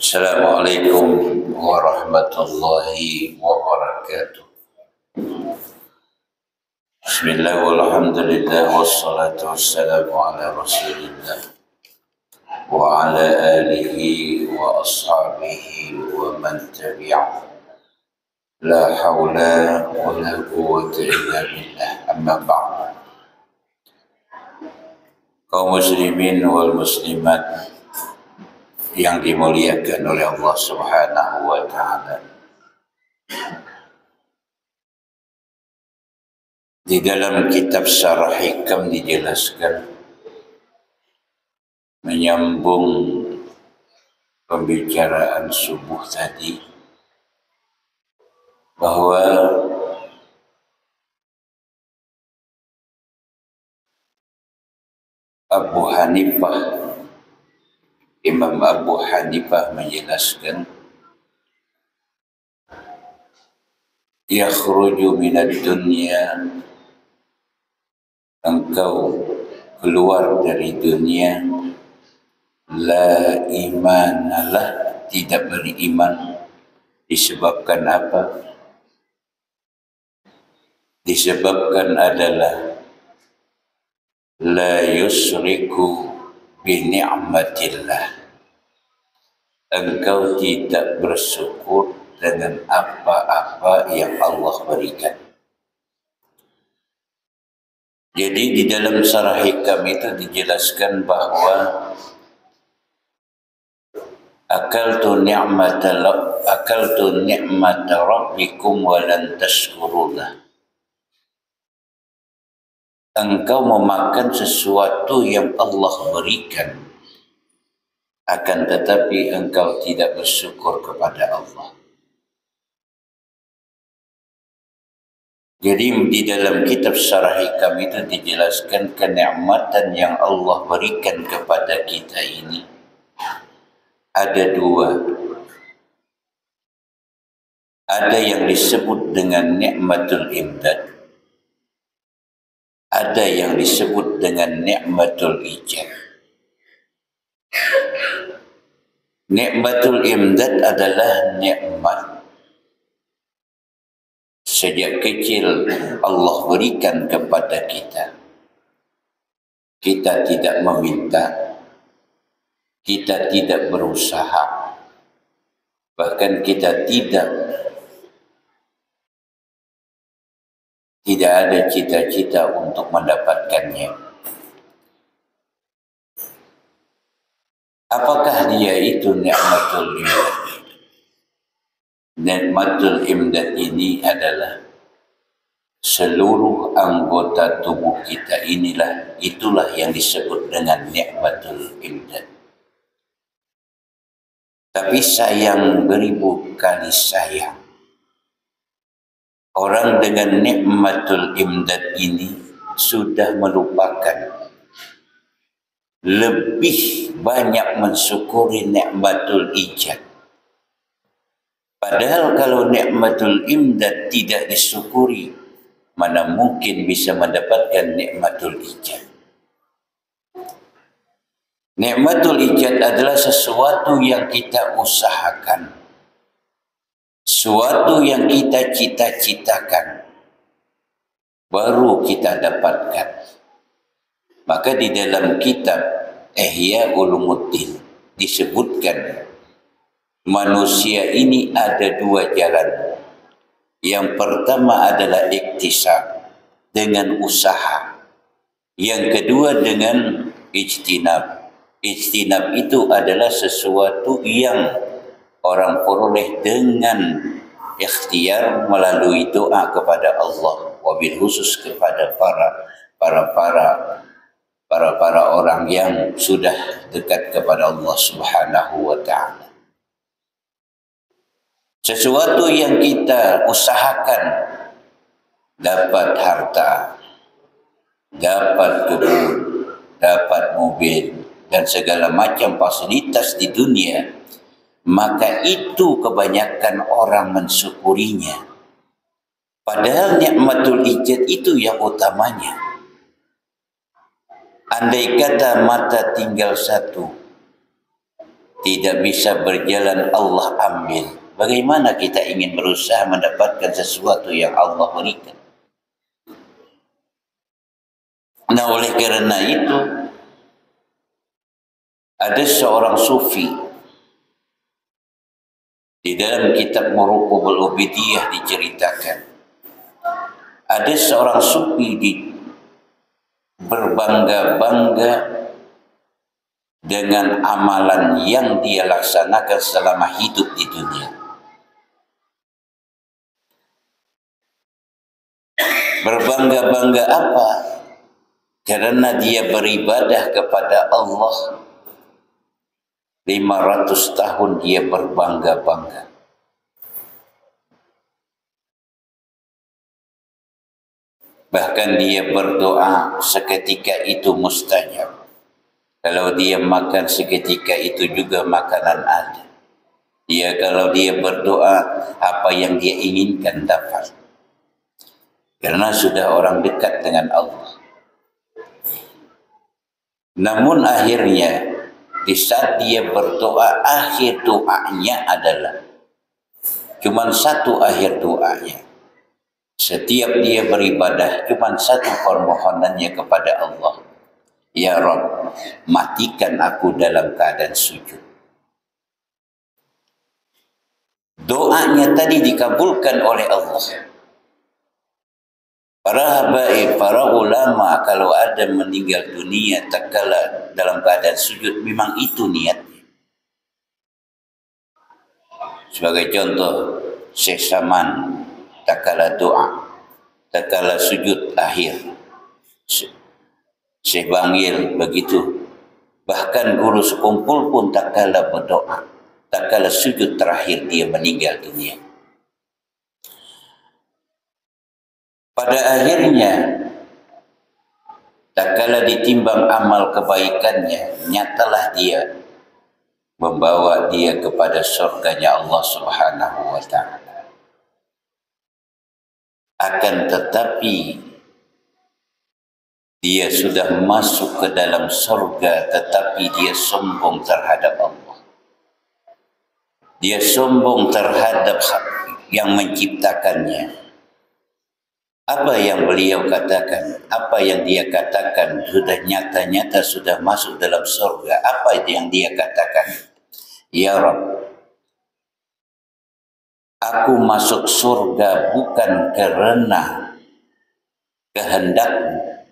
Assalamualaikum warahmatullahi wabarakatuh. Bismillah walhamdulillah wassalatu wassalamu ala rasulillah wa ala alihi wa ashabihi wa man tabi'ah. La hawla wa la quwwata illa billah, amma ba'd. Kaum muslimin wal muslimat yang dimuliakan oleh Allah Subhanahu wa ta'ala, di dalam kitab Syarah Hikam dijelaskan, menyambung pembicaraan subuh tadi, bahwa Imam Abu Hanifah menjelaskan, yakhruju minad dunya, engkau keluar dari dunia, la imanalah, tidak beriman. Disebabkan apa? Disebabkan adalah la yusriku bi ni'matillah, engkau tidak bersyukur dengan apa-apa yang Allah berikan. Jadi di dalam Syarah Hikam itu dijelaskan bahwa akaltu ni'mata rabbikum wa lan tashkurullah. Engkau memakan sesuatu yang Allah berikan, akan tetapi engkau tidak bersyukur kepada Allah. Jadi di dalam kitab Syarah Hikam itu dijelaskan kenikmatan yang Allah berikan kepada kita ini ada dua. Ada yang disebut dengan nikmatul imdad, ada yang disebut dengan nikmatul ijab. Nikmatul imdad adalah nikmat sejak kecil Allah berikan kepada kita. Kita tidak meminta, kita tidak berusaha, bahkan kita tidak ada cita-cita untuk mendapatkannya. Apakah dia itu nikmatul imdad? Nikmatul imdad ini adalah seluruh anggota tubuh kita itulah yang disebut dengan nikmatul imdad. Tapi sayang, beribu kali sayang, orang dengan nikmatul imdad ini sudah melupakan, lebih banyak mensyukuri nikmatul ijab. Padahal kalau nikmatul imdad tidak disyukuri, mana mungkin bisa mendapatkan nikmatul ijab. Nikmatul ijab adalah sesuatu yang kita usahakan, sesuatu yang kita cita-citakan, baru kita dapatkan. Maka di dalam kitab Ihya Ulumuddin disebutkan manusia ini ada dua jalan. Yang pertama adalah iktisab, dengan usaha. Yang kedua dengan ijtinab. Ijtinab itu adalah sesuatu yang orang peroleh dengan ikhtiar melalui doa kepada Allah, wabil khusus kepada para orang yang sudah dekat kepada Allah Subhanahu wa ta'ala. Sesuatu yang kita usahakan, dapat harta, dapat kebun, dapat mobil, dan segala macam fasilitas di dunia, maka itu kebanyakan orang mensyukurinya. Padahal nikmatul ijad itu yang utamanya. Andai kata mata tinggal satu, tidak bisa berjalan Allah ambil. Bagaimana kita ingin berusaha mendapatkan sesuatu yang Allah berikan? Nah, oleh kerana itu, ada seorang sufi di dalam kitab Murukubul Ubidiyah diceritakan. Ada seorang sufi berbangga-bangga dengan amalan yang dia laksanakan selama hidup di dunia. Berbangga-bangga apa? Karena dia beribadah kepada Allah 500 tahun dia berbangga-bangga. Bahkan dia berdoa seketika itu mustajab. Kalau dia makan seketika itu juga makanan ada. Kalau dia berdoa, apa yang dia inginkan dapat. Karena sudah orang dekat dengan Allah. Namun akhirnya, di saat dia berdoa, akhir doanya adalah cuma satu akhir doanya. Setiap dia beribadah, cuma satu permohonannya kepada Allah. Ya Rabb, matikan aku dalam keadaan sujud. Doanya tadi dikabulkan oleh Allah. Para habaib, para ulama kalau ada meninggal dunia tak kala dalam keadaan sujud, memang itu niatnya. Sebagai contoh, Syekh Saman tak kala doa, tak kala sujud akhir. Syekh Bangil begitu. Bahkan guru sekumpul pun tak kala berdoa, tak kala sujud terakhir dia meninggal dunia. Pada akhirnya, tak kala ditimbang amal kebaikannya, nyatalah dia membawa dia kepada surganya Allah Subhanahu wa ta'ala. Akan tetapi, dia sudah masuk ke dalam surga, tetapi dia sombong terhadap Allah. Dia sombong terhadap yang menciptakannya. Apa yang beliau katakan, apa yang dia katakan sudah nyata-nyata sudah masuk dalam surga. Apa yang dia katakan? Ya Rabb, aku masuk surga bukan karena kehendakmu,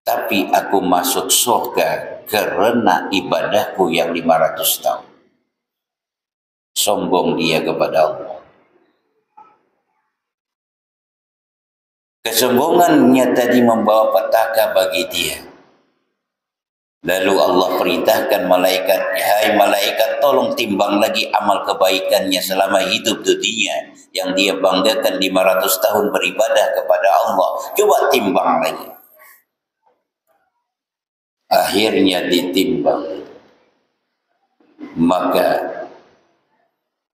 tapi aku masuk surga karena ibadahku yang 500 tahun. Sombong dia kepada Allah. Kesombongannya tadi membawa petaka bagi dia. Lalu Allah perintahkan malaikat, hai malaikat, tolong timbang lagi amal kebaikannya selama hidup dunia yang dia banggakan 500 tahun beribadah kepada Allah. Coba timbang lagi. Akhirnya ditimbang. Maka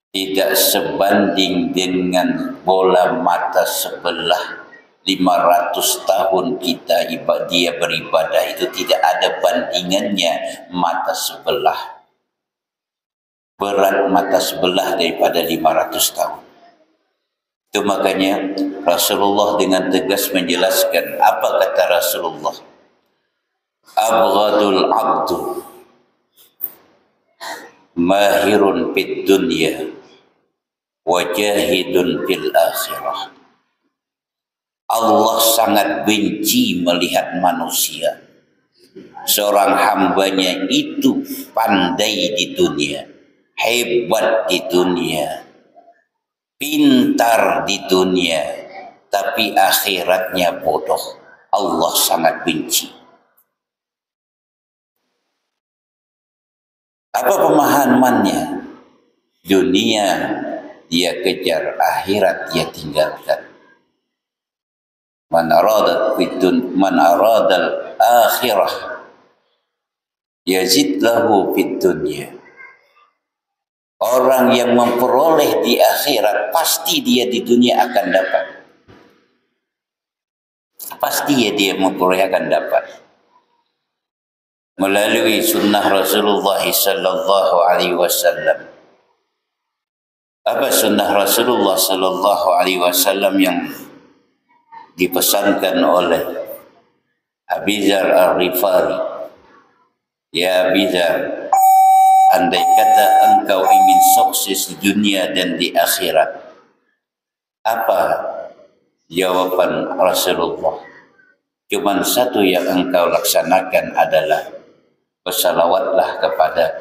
tidak sebanding dengan bola mata sebelah. 500 tahun kita dia beribadah itu tidak ada bandingannya mata sebelah. Berat mata sebelah daripada 500 tahun. Itu makanya Rasulullah dengan tegas menjelaskan, apa kata Rasulullah? Abghadul abdu mahirun fid dunya wajahidun fil akhirah. Allah sangat benci melihat manusia. Seorang hambanya itu pandai di dunia, hebat di dunia, pintar di dunia, tapi akhiratnya bodoh. Allah sangat benci. Apa pemahamannya? Dunia dia kejar, akhirat dia tinggalkan. Man aradal akhirah yazid lahu fid dunya. Orang yang memperoleh di akhirat pasti dia di dunia akan dapat. Pasti dia memperoleh akan dapat. melalui sunnah Rasulullah sallallahu alaihi wasallam. Apa sunnah Rasulullah sallallahu alaihi wasallam yang dipesankan oleh Abi Dzar Al-Ghifari? Ya Abi Dzar, andai kata engkau ingin sukses di dunia dan di akhirat, apa jawaban Rasulullah? Cuman satu yang engkau laksanakan adalah bersalawatlah kepada,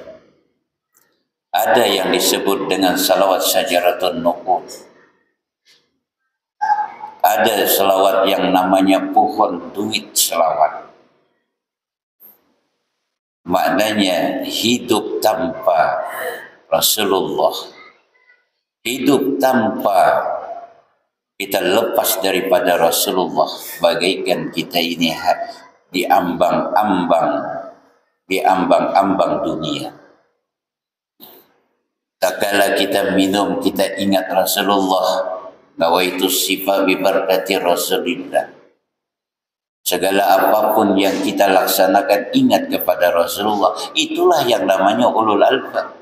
ada yang disebut dengan salawat Syajaratun Nuqud, ada salawat yang namanya pohon duit salawat. Maknanya hidup tanpa Rasulullah, hidup tanpa kita lepas daripada Rasulullah, bagaikan kita ini diambang-ambang dunia. Tak kala kita minum, kita ingat Rasulullah, bahwa itu sifat bibarakati Rasulullah. Segala apapun yang kita laksanakan, ingat kepada Rasulullah. Itulah yang namanya ulul albab.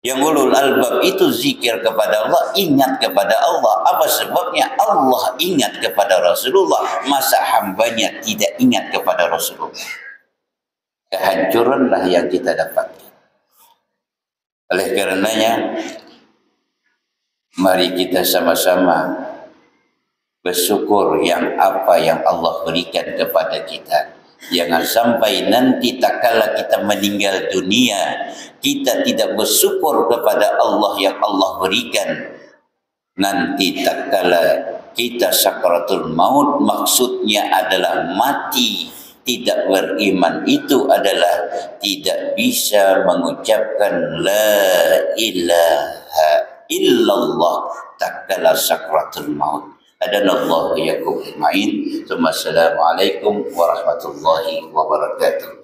Yang ulul albab itu zikir kepada Allah, ingat kepada Allah. Apa sebabnya? Allah ingat kepada Rasulullah, masa hambanya tidak ingat kepada Rasulullah. Kehancuranlah yang kita dapatkan. Oleh karenanya, mari kita sama-sama bersyukur yang apa yang Allah berikan kepada kita. Jangan sampai nanti tak kala kita meninggal dunia, kita tidak bersyukur kepada Allah yang Allah berikan. Nanti tak kala kita sakaratul maut, maksudnya adalah mati tidak beriman, itu adalah tidak bisa mengucapkan la ilaha illallah tak kala sakaratul maut. Adanallahu iyyakum ajma'in. Assalamualaikum warahmatullahi wabarakatuh.